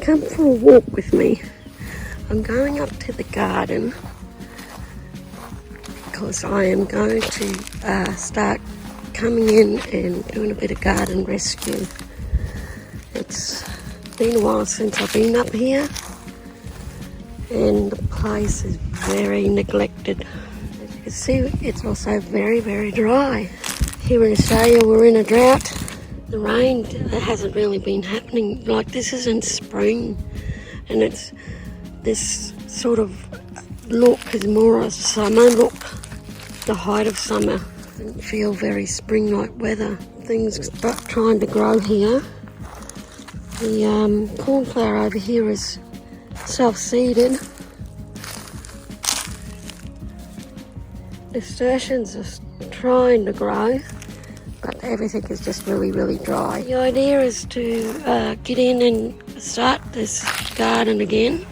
come for a walk with me. I'm going up to the garden because I am going to start coming in and doing a bit of garden rescue. It's been a while since I've been up here and the place is very neglected. As you can see, it's also very, very dry. Here in Australia we're in a drought. The rain hasn't really been happening. Like, this isn't spring, and it's this sort of look is more a summer look, the height of summer. Doesn't feel very spring-like weather. Things start trying to grow here. The cornflower over here is self-seeded. Nasturtiums are trying to grow, but everything is just really, really dry. The idea is to get in and start this garden again.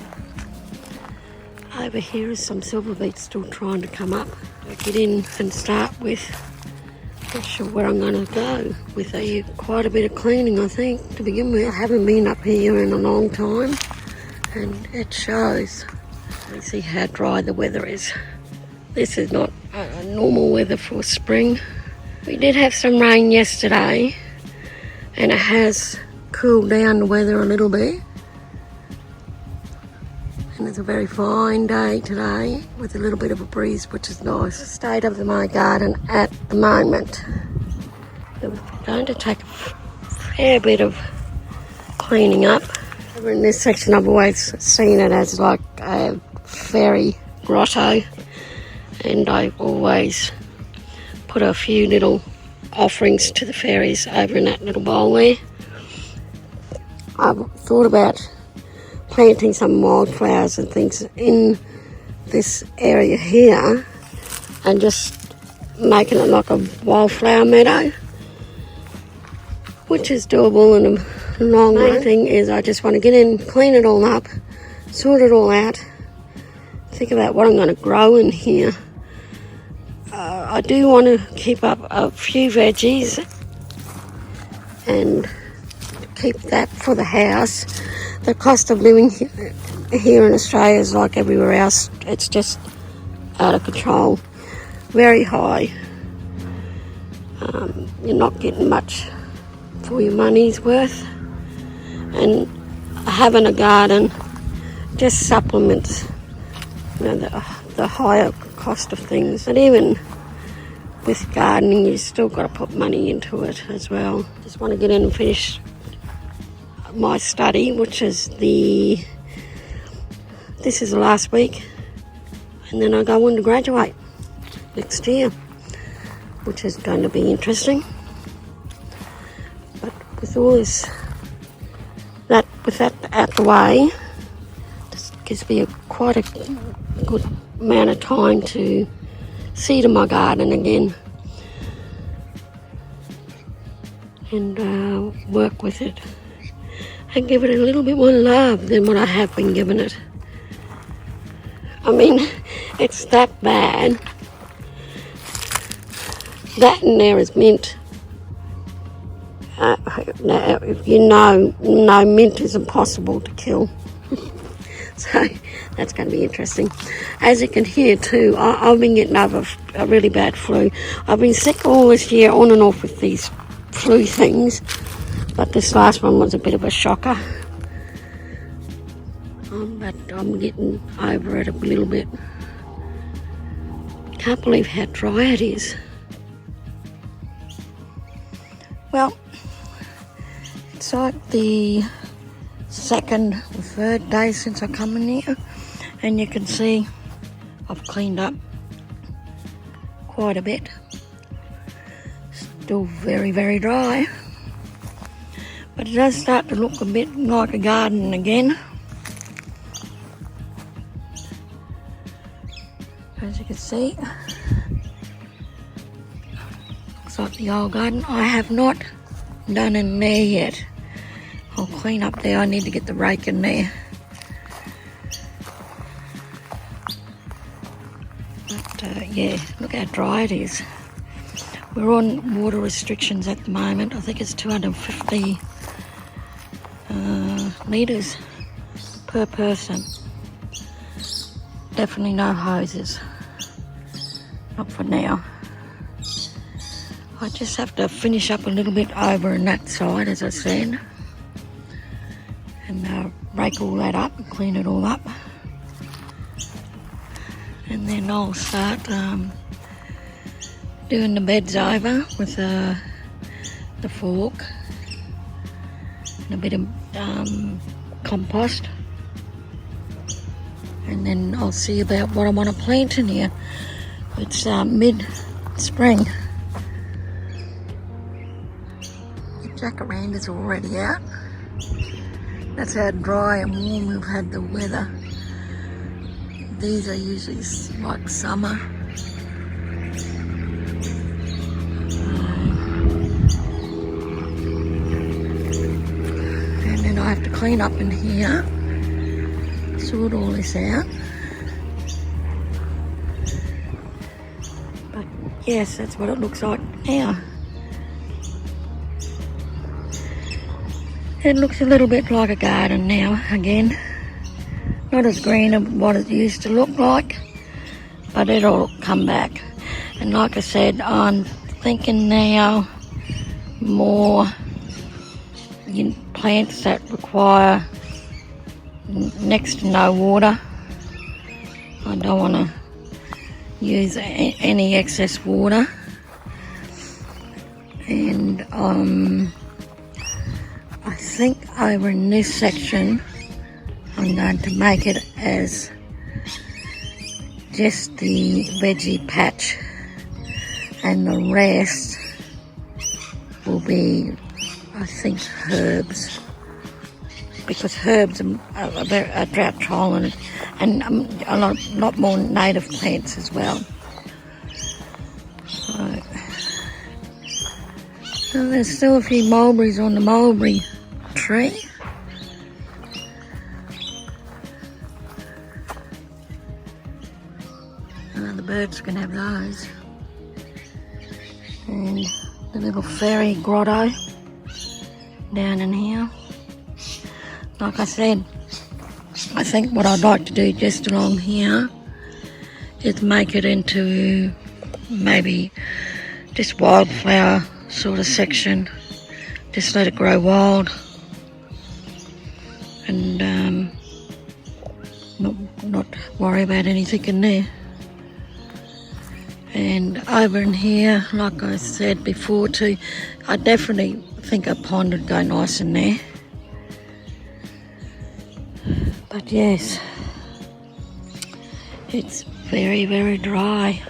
Over here is some silver beets still trying to come up. I get in and start with, not sure where I'm going to go, with quite a bit of cleaning, I think, to begin with. I haven't been up here in a long time, and it shows. You see how dry the weather is. This is not a normal weather for spring. We did have some rain yesterday, and it has cooled down the weather a little bit. And it's a very fine day today with a little bit of a breeze, which is nice. The state of my garden at the moment. It's going to take a fair bit of cleaning up. Over in this section, I've always seen it as like a fairy grotto, and I've always put a few little offerings to the fairies over in that little bowl there. I've thought about planting some wildflowers and things in this area here and just making it like a wildflower meadow, which is doable in a long run. The main thing is I just want to get in, clean it all up, sort it all out, think about what I'm going to grow in here. I do want to keep up a few veggies and keep that for the house. The cost of living here in Australia is like everywhere else. It's just out of control, very high. You're not getting much for your money's worth, and having a garden just supplements, the higher cost of things. And even with gardening, you still got to put money into it as well. Just want to get in and finish my study, which is this is the last week, and then I go on to graduate next year, which is going to be interesting. But with all this, with that out the way, just gives me quite a good amount of time to seed in my garden again and work with it and give it a little bit more love than what I have been giving it. I mean, it's that bad. That in there is mint. Now, if you know, mint is impossible to kill. So that's going to be interesting. As you can hear too, I've been getting over a really bad flu. I've been sick all this year on and off with these flu things, but this last one was a bit of a shocker. But I'm getting over it a little bit. Can't believe how dry it is. Well, it's like the second or third day since I come in here, and you can see I've cleaned up quite a bit. Still very, very dry, but it does start to look a bit like a garden again. As you can see, looks like the old garden. I have not done in there yet. I'll clean up there. I need to get the rake in there. But yeah, look how dry it is. We're on water restrictions at the moment. I think it's 250 litres per person. Definitely no hoses. Not for now. I just have to finish up a little bit over on that side, as I said. And rake all that up and clean it all up. And then I'll start doing the beds over with the fork and a bit of compost. And then I'll see about what I want to plant in here. It's mid-spring. The jacaranda's already out. That's how dry and warm we've had the weather. These are usually like summer. And then I have to clean up in here, sort all this out. But yes, that's what it looks like now. It looks a little bit like a garden now again. Not as green as what it used to look like, but it'll come back. And like I said, I'm thinking now more plants that require next to no water. I don't want to use any excess water. And I think over in this section I'm going to make it as just the veggie patch, and the rest will be, I think, herbs, because herbs are drought tolerant, and a lot more native plants as well. So there's still a few mulberries on the mulberry tree. The birds can have those. And the little fairy grotto down in here. Like I said, I think what I'd like to do just along here is make it into maybe just wildflower sort of section. Just let it grow wild. And not worry about anything in there. And over in here, like I said before too, I definitely think a pond would go nice in there. But yes, it's very, very dry.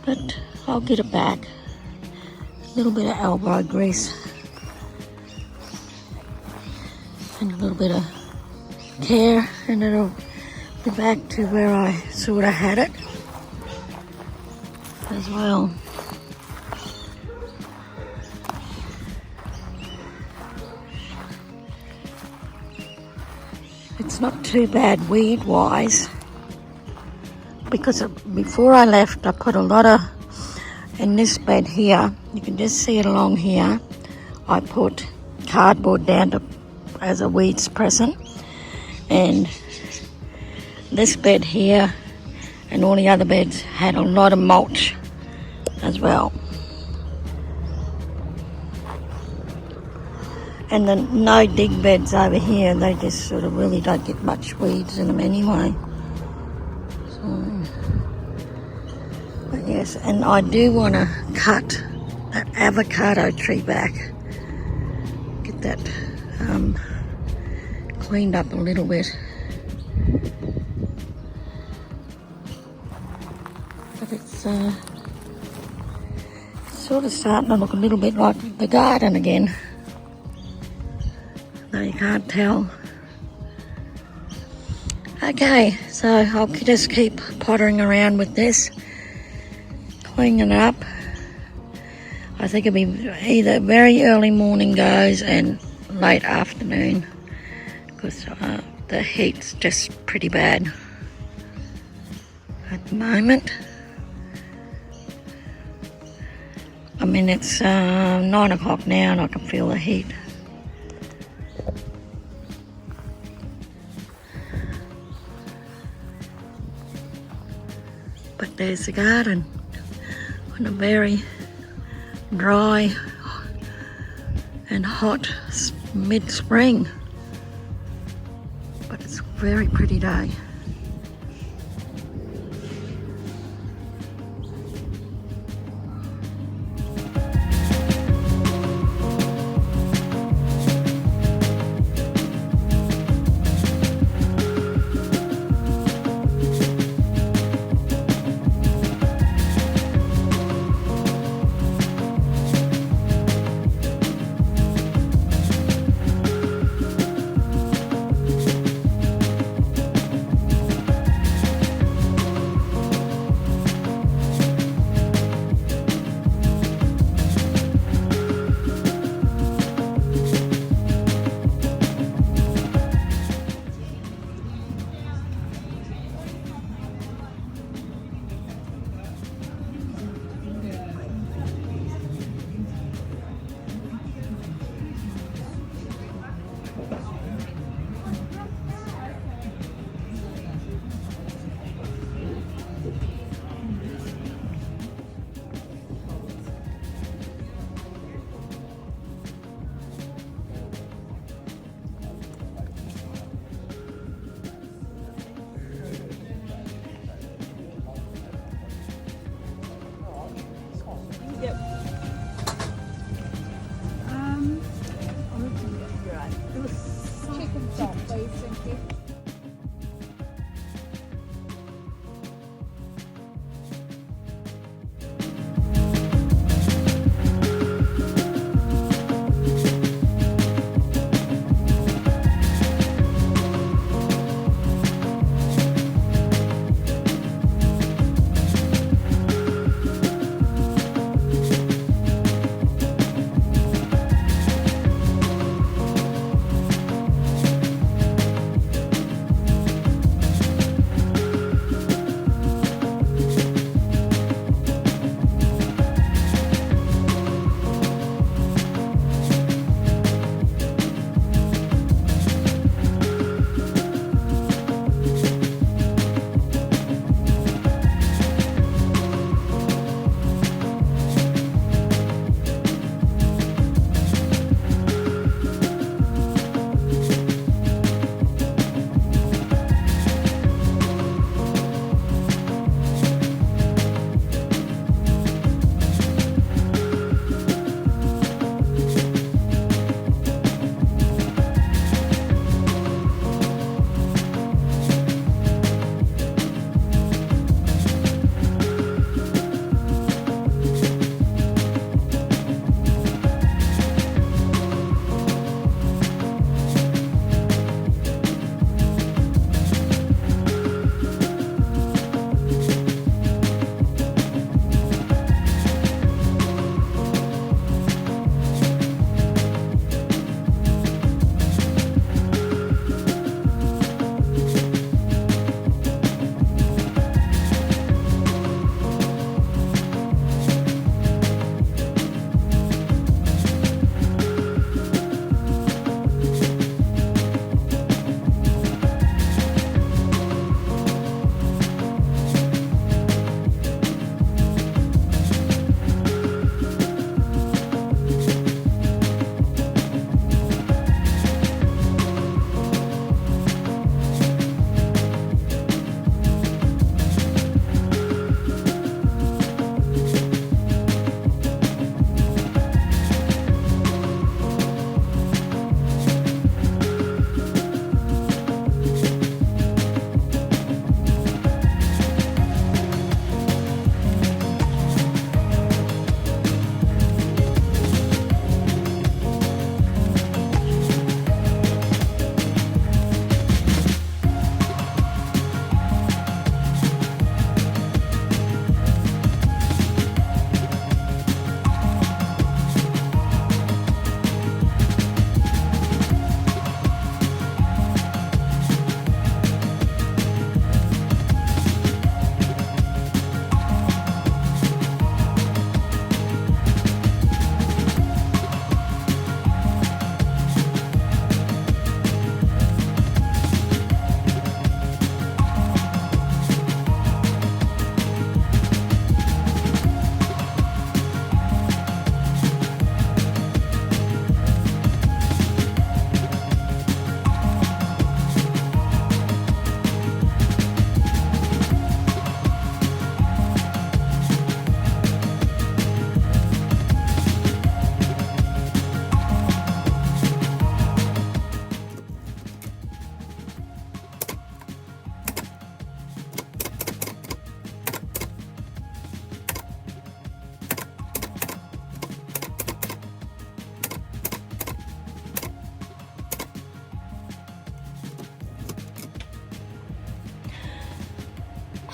But I'll get it back. A little bit of elbow grease and a little bit of care, and it'll be back to where I sort of had it as well. It's not too bad weed wise, because before I left I put a lot of in this bed here. You can just see it along here. I put cardboard down as a weed suppressant, and this bed here and all the other beds had a lot of mulch as well. And the no dig beds over here, they just sort of really don't get much weeds in them anyway. But yes, and I do want to cut that avocado tree back. Get that cleaned up a little bit. But it's sort of starting to look a little bit like the garden again. Though you can't tell. Okay, so I'll just keep pottering around with this. Cleaning it up. I think it'll be either very early morning goes and late afternoon, because the heat's just pretty bad. at the moment. I mean, it's 9 o'clock now and I can feel the heat. But there's the garden on a very dry and hot mid-spring. But it's a very pretty day.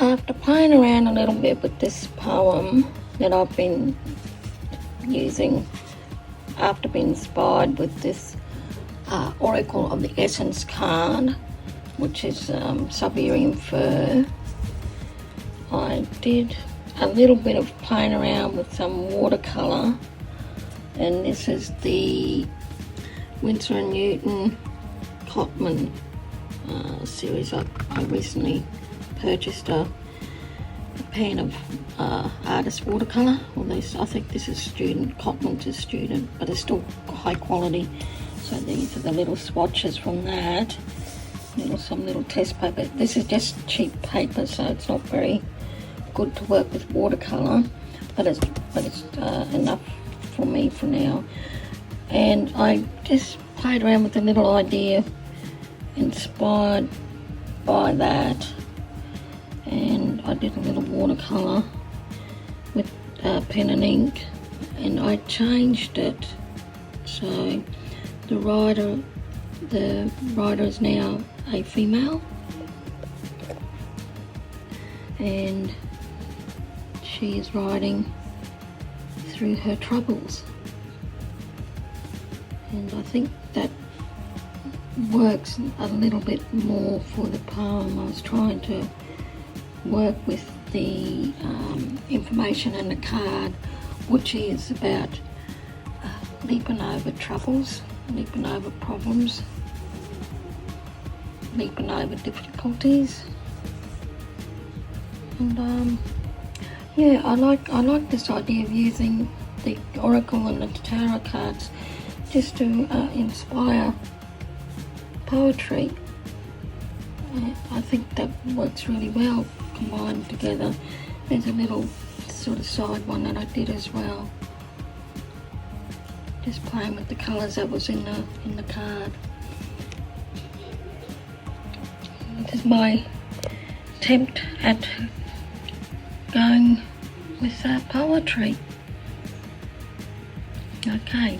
After playing around a little bit with this poem that I've been using, after being inspired with this Oracle of the Essence card, which is Siberian fir, I did a little bit of playing around with some watercolour, and this is the Winsor & Newton Cotman series. I recently purchased a pan of artist watercolour. Well, I think this is student, Cotman's is student, but it's still high quality. So these are the little swatches from that. Some little test paper. This is just cheap paper, so it's not very good to work with watercolour, but it's enough for me for now. And I just played around with a little idea inspired by that, and I did a little watercolour with pen and ink, and I changed it so the writer is now a female, and she is writing through her troubles, and I think that works a little bit more for the poem. I was trying to work with the information in the card, which is about leaping over troubles, leaping over problems, leaping over difficulties. And yeah, I like this idea of using the Oracle and the Tarot cards just to inspire poetry. I think that works really well combined together. There's a little sort of side one that I did as well, just playing with the colours that was in the card. This is my attempt at going with poetry. Okay.